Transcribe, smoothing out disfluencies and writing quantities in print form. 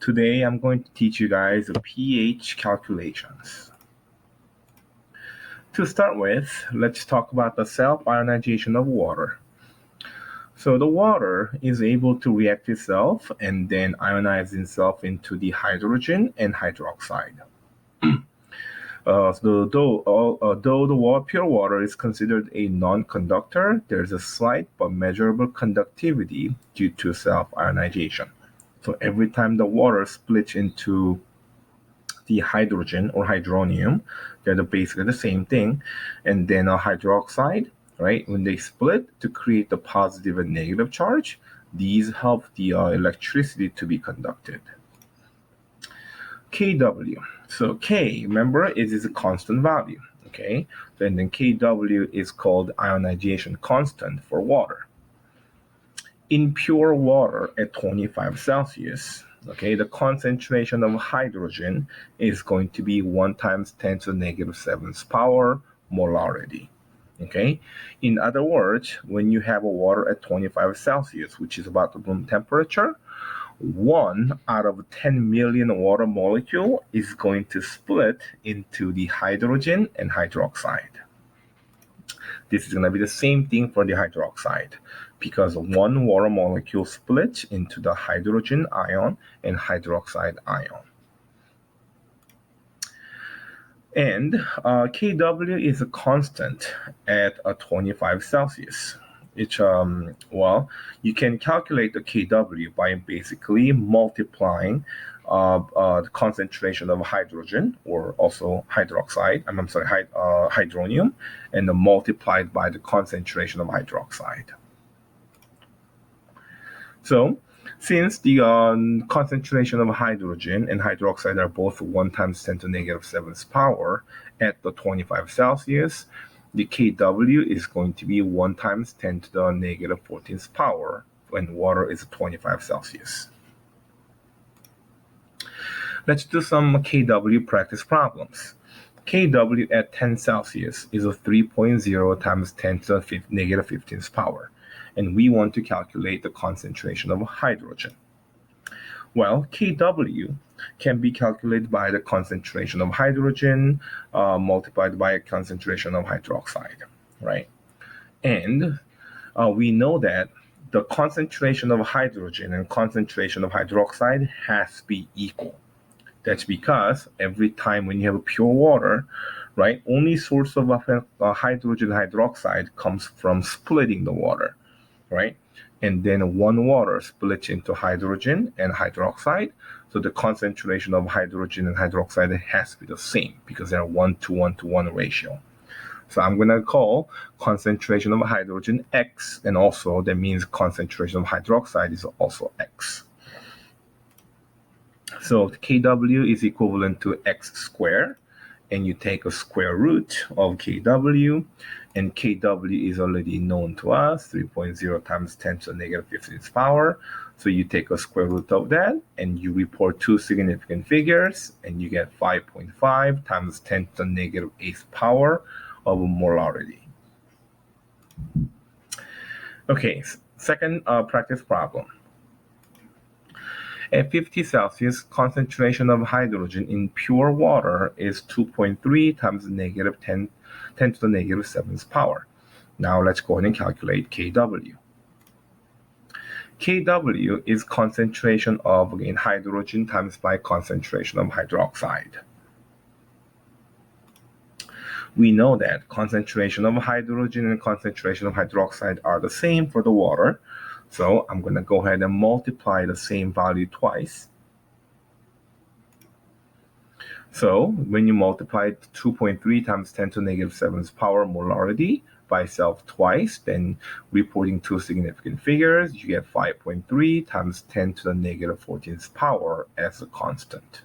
Today I'm going to teach you guys the pH calculations. To start with, let's talk about the self-ionization of water. So the water is able to react itself and then ionize itself into the hydrogen and hydroxide. Though the pure water is considered a non-conductor, there's a slight but measurable conductivity due to self-ionization. So every time the water splits into the hydrogen or hydronium, they're basically the same thing, and then a hydroxide, right? When they split to create the positive and negative charge, these help the electricity to be conducted. Kw. So K, remember, it is a constant value, okay? And then Kw is called ionization constant for water. In pure water at 25 Celsius, okay, the concentration of hydrogen is going to be 1 times 10 to the negative 7th power molarity. Okay, in other words, when you have a water at 25 Celsius, which is about the room temperature, 1 out of 10 million water molecule is going to split into the hydrogen and hydroxide. This is going to be the same thing for the hydroxide, because 1 water molecule splits into the hydrogen ion and hydroxide ion. And Kw is a constant at 25 Celsius. It's, you can calculate the Kw by basically multiplying the concentration of hydrogen, or also hydroxide, hydronium, and multiplied by the concentration of hydroxide. So, since the concentration of hydrogen and hydroxide are both 1 times 10 to the negative 7th power at the 25 Celsius, the Kw is going to be 1 times 10 to the negative 14th power when water is 25 Celsius. Let's do some Kw practice problems. Kw at 10 Celsius is a 3.0 times 10 to the negative 15th power, and we want to calculate the concentration of hydrogen. Well, Kw can be calculated by the concentration of hydrogen multiplied by a concentration of hydroxide, right? And we know that the concentration of hydrogen and concentration of hydroxide has to be equal. That's because every time when you have a pure water, right, only source of hydrogen hydroxide comes from splitting the water, right? And then 1 water splits into hydrogen and hydroxide. So the concentration of hydrogen and hydroxide has to be the same because they're 1 to 1 to 1 ratio. So I'm going to call concentration of hydrogen X, and also that means concentration of hydroxide is also X. So Kw is equivalent to X squared, and you take a square root of Kw, and Kw is already known to us, 3.0 times 10 to the negative 15th power. So you take a square root of that, and you report 2 significant figures, and you get 5.5 times 10 to the negative 8th power of molarity. Okay, second practice problem. At 50 Celsius, concentration of hydrogen in pure water is 2.3 times negative 10 to the negative 7th power. Now let's go ahead and calculate Kw. Kw is concentration of, again, hydrogen times by concentration of hydroxide. We know that concentration of hydrogen and concentration of hydroxide are the same for the water. So I'm going to go ahead and multiply the same value twice. So when you multiply 2.3 times 10 to the negative 7th power molarity by itself twice, then reporting 2 significant figures, you get 5.3 times 10 to the negative 14th power as a constant.